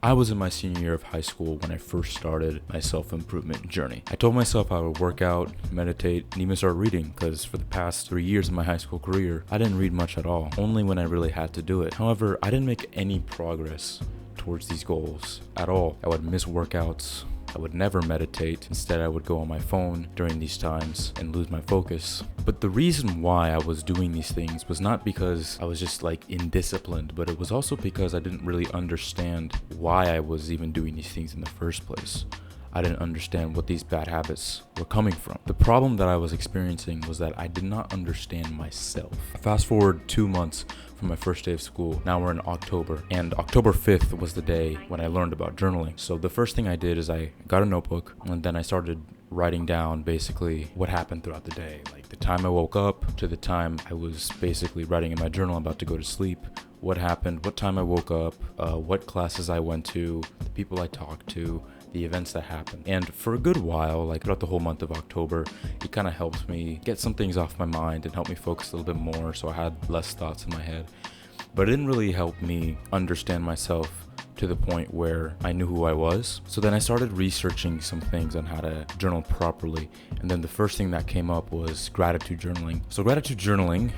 I was in my senior year of high school when I first started my self-improvement journey. I told myself I would work out, meditate, and even start reading, because for the past 3 years of my high school career, I didn't read much at all, only when I really had to do it. However, I didn't make any progress towards these goals at all. I would miss workouts. I would never meditate. Instead, I would go on my phone during these times and lose my focus. But the reason why I was doing these things was not because I was just indisciplined, but it was also because I didn't really understand why I was even doing these things in the first place. I didn't understand what these bad habits were coming from. The problem that I was experiencing was that I did not understand myself. Fast forward 2 months from my first day of school. Now we're in October, and October 5th was the day when I learned about journaling. So the first thing I did is I got a notebook, and then I started writing down basically what happened throughout the day. Like the time I woke up to the time I was basically writing in my journal about to go to sleep. What happened, what time I woke up, what classes I went to, the people I talked to, the events that happened. And for a good while, throughout the whole month of October, it kind of helped me get some things off my mind and help me focus a little bit more, so I had less thoughts in my head. But it didn't really help me understand myself to the point where I knew who I was. So then I started researching some things on how to journal properly. And then the first thing that came up was gratitude journaling. So gratitude journaling,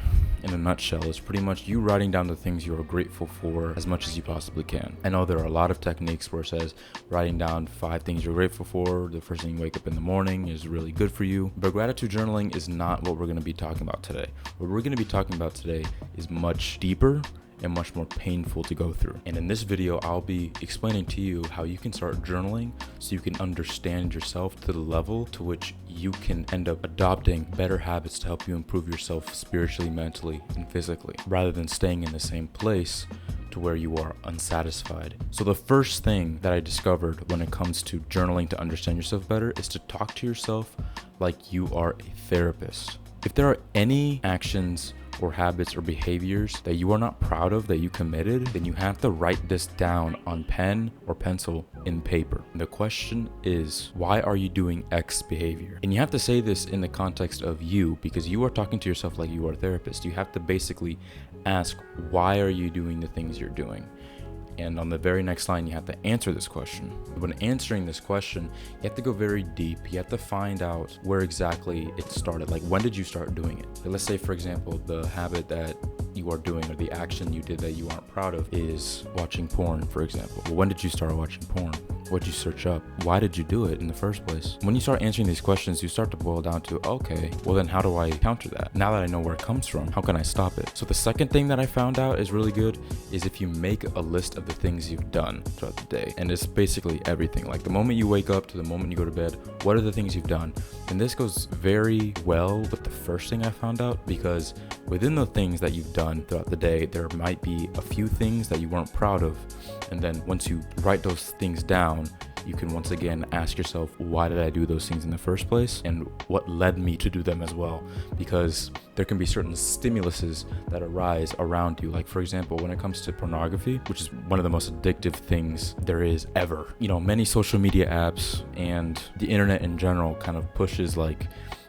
in a nutshell, is pretty much you writing down the things you are grateful for as much as you possibly can. I know there are a lot of techniques where it says writing down 5 things you're grateful for the first thing you wake up in the morning is really good for you. But gratitude journaling is not what we're going to be talking about today. What we're going to be talking about today is much deeper and much more painful to go through. And in this video, I'll be explaining to you how you can start journaling so you can understand yourself to the level to which you can end up adopting better habits to help you improve yourself spiritually, mentally, and physically, rather than staying in the same place to where you are unsatisfied. So the first thing that I discovered when it comes to journaling to understand yourself better is to talk to yourself like you are a therapist. If there are any actions or habits or behaviors that you are not proud of that you committed, then you have to write this down on pen or pencil in paper. And the question is, why are you doing X behavior? And you have to say this in the context of you, because you are talking to yourself like you are a therapist. You have to basically ask, why are you doing the things you're doing? And on the very next line, you have to answer this question. When answering this question, you have to go very deep. You have to find out where exactly it started. Like, when did you start doing it? Let's say, for example, the habit that you are doing or the action you did that you aren't proud of is watching porn, for example. Well, when did you start watching porn? What did you search up? Why did you do it in the first place? When you start answering these questions, you start to boil down to, okay, well then how do I counter that? Now that I know where it comes from, how can I stop it? So the second thing that I found out is really good is if you make a list of the things you've done throughout the day. And it's basically everything. Like the moment you wake up to the moment you go to bed, what are the things you've done? And this goes very well with the first thing I found out, because within the things that you've done throughout the day, there might be a few things that you weren't proud of. And then once you write those things down, you can once again ask yourself, why did I do those things in the first place? And what led me to do them as well? Because there can be certain stimuluses that arise around you. Like, for example, when it comes to pornography, which is one of the most addictive things there is ever. Many social media apps and the internet in general kind of pushes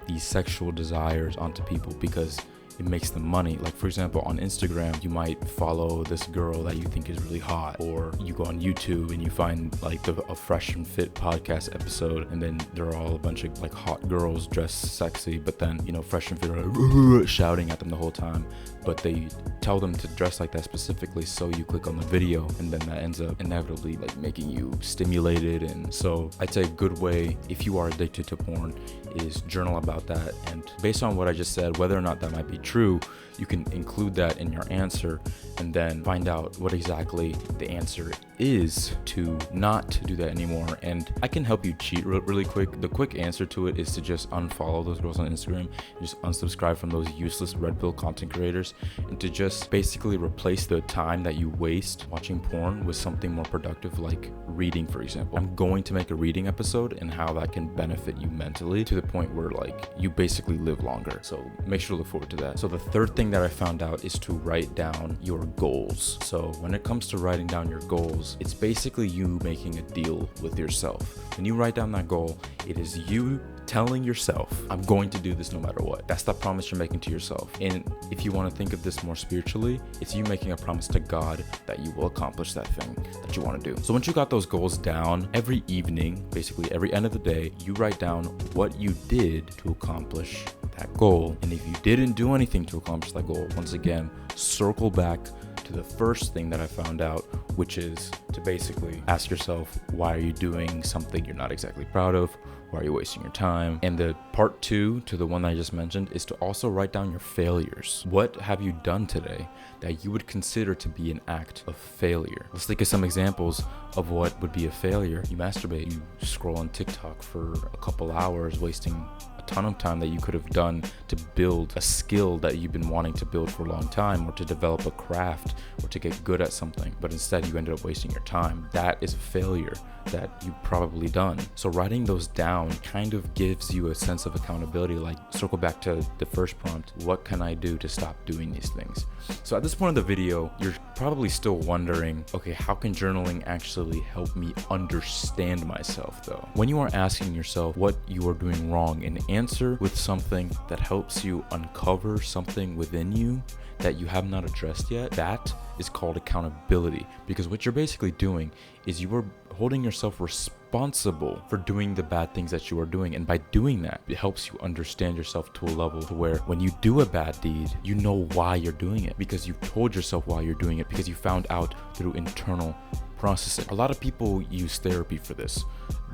these sexual desires onto people because it makes them money. Like, for example, on Instagram, you might follow this girl that you think is really hot, or you go on YouTube and you find a Fresh and Fit podcast episode, and then there are all a bunch of hot girls dressed sexy, but then Fresh and Fit are shouting at them the whole time, but they tell them to dress like that specifically, so you click on the video, and then that ends up inevitably making you stimulated. And so I'd say a good way, if you are addicted to porn, is journal about that. And based on what I just said, whether or not that might be true, you can include that in your answer and then find out what exactly the answer is to not do that anymore. And I can help you cheat really quick. The quick answer to it is to just unfollow those girls on Instagram, just unsubscribe from those useless red pill content creators, and to just basically replace the time that you waste watching porn with something more productive, like reading, for example. I'm going to make a reading episode and how that can benefit you mentally to the point where you basically live longer. So make sure to look forward to that. So the third thing that I found out is to write down your goals. So when it comes to writing down your goals, goals. It's basically you making a deal with yourself. When you write down that goal, it is you telling yourself, I'm going to do this no matter what. That's the promise you're making to yourself. And if you want to think of this more spiritually, it's you making a promise to God that you will accomplish that thing that you want to do. So once you got those goals down, every evening, basically every end of the day, you write down what you did to accomplish that goal. And if you didn't do anything to accomplish that goal, once again, circle back to the first thing that I found out, which is to basically ask yourself, why are you doing something you're not exactly proud of? Why are you wasting your time? And the part 2 to the one that I just mentioned is to also write down your failures. What have you done today that you would consider to be an act of failure? Let's think of some examples of what would be a failure. You masturbate, you scroll on TikTok for a couple hours, wasting a ton of time that you could have done to build a skill that you've been wanting to build for a long time, or to develop a craft, or to get good at something, but instead you ended up wasting your time. That is a failure that you've probably done. So writing those down kind of gives you a sense of accountability. Like, circle back to the first prompt, what can I do to stop doing these things? So at this point of the video, you're probably still wondering, okay, how can journaling actually help me understand myself though? When you are asking yourself what you are doing wrong, and answer with something that helps you uncover something within you that you have not addressed yet, that is called accountability. Because what you're basically doing is you are holding yourself responsible for doing the bad things that you are doing. And by doing that, it helps you understand yourself to a level to where when you do a bad deed, you know why you're doing it, because you've told yourself why you're doing it, because you found out through internal processing. A lot of people use therapy for this,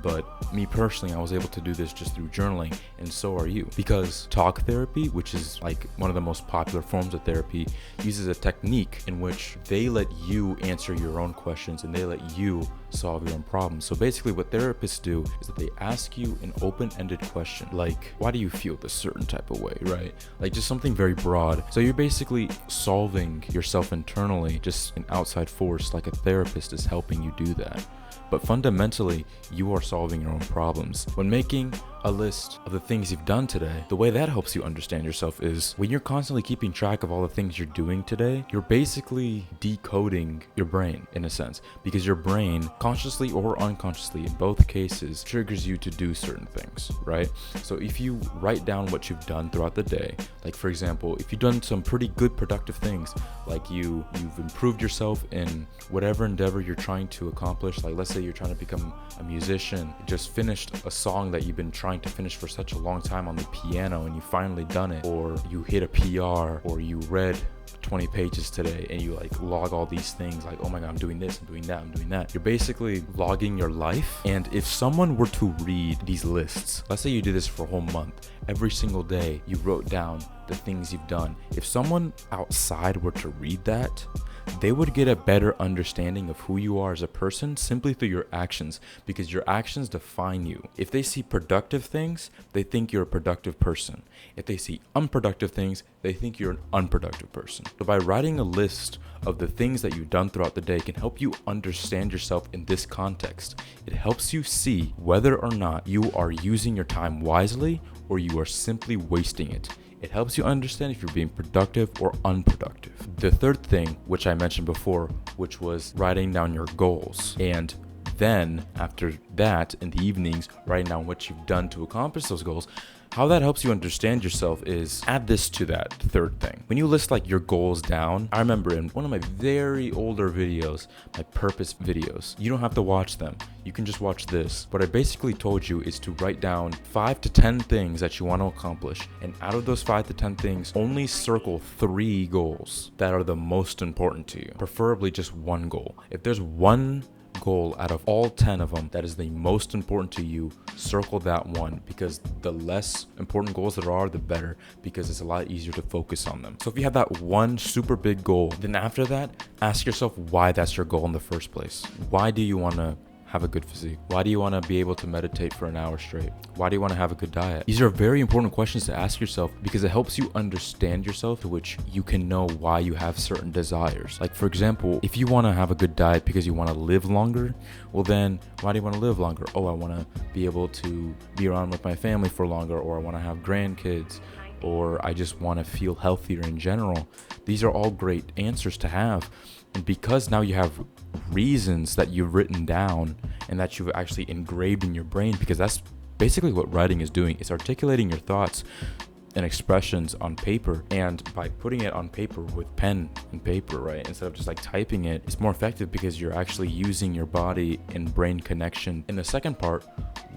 but me personally, I was able to do this just through journaling, and so are you. Because talk therapy, which is like one of the most popular forms of therapy, uses a technique in which they let you answer your own questions and they let you solve your own problems. So basically what therapists do is that they ask you an open-ended question, like, why do you feel this certain type of way, right? Like just something very broad. So you're basically solving yourself internally, just an outside force, like a therapist is helping you do that. But fundamentally, you are solving your own problems. When making a list of the things you've done today, the way that helps you understand yourself is when you're constantly keeping track of all the things you're doing today, you're basically decoding your brain in a sense, because your brain, consciously or unconsciously, in both cases, triggers you to do certain things, right? So if you write down what you've done throughout the day, like for example, if you've done some pretty good productive things, like you've improved yourself in whatever endeavor you're trying to accomplish, like let's say you're trying to become a musician, you just finished a song that you've been trying to finish for such a long time on the piano and you finally done it, or you hit a PR, or you read 20 pages today and you like log all these things, like, oh my god, I'm doing this, I'm doing that, I'm doing that. You're basically logging your life. And if someone were to read these lists, let's say you did this for a whole month, every single day you wrote down the things you've done. If someone outside were to read that, they would get a better understanding of who you are as a person simply through your actions, because your actions define you. If they see productive things, they think you're a productive person. If they see unproductive things, they think you're an unproductive person. So by writing a list of the things that you've done throughout the day can help you understand yourself in this context. It helps you see whether or not you are using your time wisely or you are simply wasting it. It helps you understand if you're being productive or unproductive. The third thing, which I mentioned before, which was writing down your goals. And then after that, in the evenings, writing down what you've done to accomplish those goals. How that helps you understand yourself is add this to that third thing. When you list like your goals down, I remember in one of my very older videos, my purpose videos, you don't have to watch them. You can just watch this. What I basically told you is to write down 5 to 10 things that you want to accomplish. And out of those 5 to 10 things, only circle 3 goals that are the most important to you. Preferably just one goal. If there's one goal out of all 10 of them that is the most important to you, circle that one, because the less important goals there are, the better, because it's a lot easier to focus on them. So if you have that one super big goal, then after that, ask yourself why that's your goal in the first place. Why do you want to have a good physique? Why do you want to be able to meditate for an hour straight? Why do you want to have a good diet? These are very important questions to ask yourself, because it helps you understand yourself, to which you can know why you have certain desires. Like for example, if you want to have a good diet because you want to live longer, well then why do you want to live longer? Oh, I want to be able to be around with my family for longer, or I want to have grandkids, or I just want to feel healthier in general. These are all great answers to have. And because now you have reasons that you've written down and that you've actually engraved in your brain, because that's basically what writing is doing. It's articulating your thoughts and expressions on paper, and by putting it on paper with pen and paper, right, instead of just like typing it, it's more effective because you're actually using your body and brain connection. In the second part,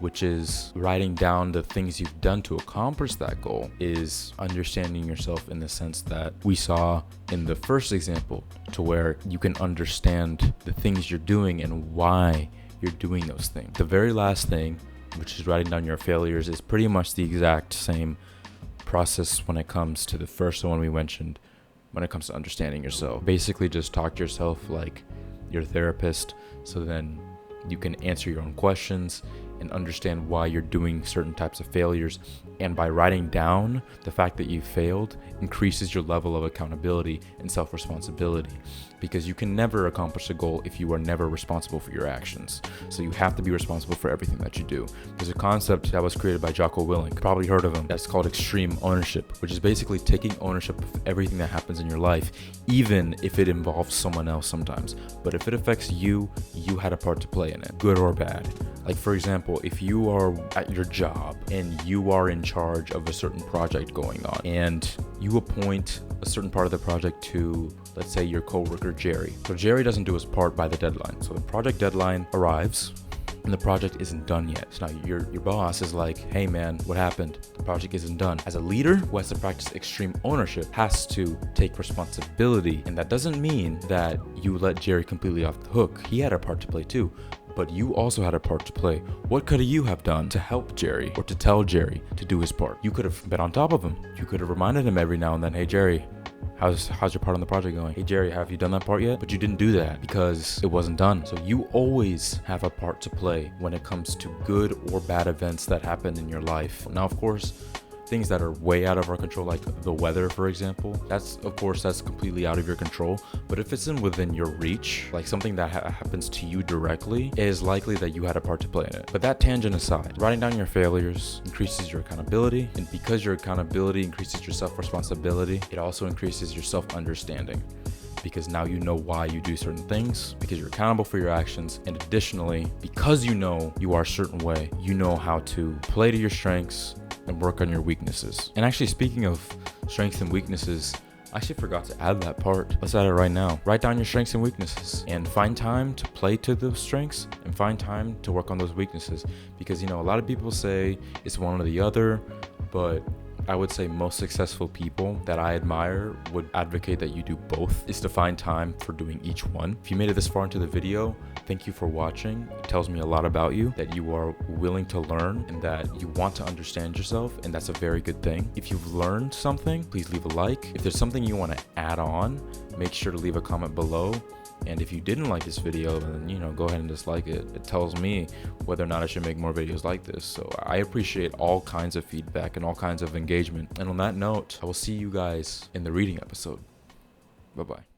which is writing down the things you've done to accomplish that goal, is understanding yourself in the sense that we saw in the first example, to where you can understand the things you're doing and why you're doing those things. The very last thing, which is writing down your failures, is pretty much the exact same process when it comes to the first one we mentioned, when it comes to understanding yourself. Basically just talk to yourself like your therapist, so then you can answer your own questions and understand why you're doing certain types of failures. And by writing down the fact that you failed increases your level of accountability and self-responsibility, because you can never accomplish a goal if you are never responsible for your actions. So you have to be responsible for everything that you do. There's a concept that was created by Jocko Willink, probably heard of him, that's called extreme ownership, which is basically taking ownership of everything that happens in your life, even if it involves someone else sometimes. But if it affects you, you had a part to play in it, good or bad. Like for example, if you are at your job and you are in charge of a certain project going on, and you appoint a certain part of the project to, let's say, your coworker Jerry. So Jerry doesn't do his part by the deadline. So the project deadline arrives and the project isn't done yet. So now your boss is like, hey man, what happened? The project isn't done. As a leader who has to practice extreme ownership, has to take responsibility. And that doesn't mean that you let Jerry completely off the hook. He had a part to play too. But you also had a part to play. What could you have done to help Jerry, or to tell Jerry to do his part? You could have been on top of him. You could have reminded him every now and then, hey Jerry, how's your part on the project going? Hey Jerry, have you done that part yet? But you didn't do that because it wasn't done. So you always have a part to play when it comes to good or bad events that happen in your life. Now, of course, things that are way out of our control, like the weather, for example, that's completely out of your control. But if it's within your reach, like something that happens to you directly, it is likely that you had a part to play in it. But that tangent aside, writing down your failures increases your accountability, and because your accountability increases your self-responsibility, it also increases your self-understanding, because now you know why you do certain things, because you're accountable for your actions. And additionally, because you know you are a certain way, you know how to play to your strengths and work on your weaknesses. And actually, speaking of strengths and weaknesses, I actually forgot to add that part. Let's add it right now. Write down your strengths and weaknesses, and find time to play to those strengths and find time to work on those weaknesses. Because, a lot of people say it's one or the other, but I would say most successful people that I admire would advocate that you do both, is to find time for doing each one. If you made it this far into the video, thank you for watching. It tells me a lot about you, that you are willing to learn and that you want to understand yourself, and that's a very good thing. If you've learned something, please leave a like. If there's something you want to add on, make sure to leave a comment below. And if you didn't like this video, then go ahead and dislike it. It tells me whether or not I should make more videos like this. So I appreciate all kinds of feedback and all kinds of engagement. And on that note, I will see you guys in the reading episode. Bye-bye.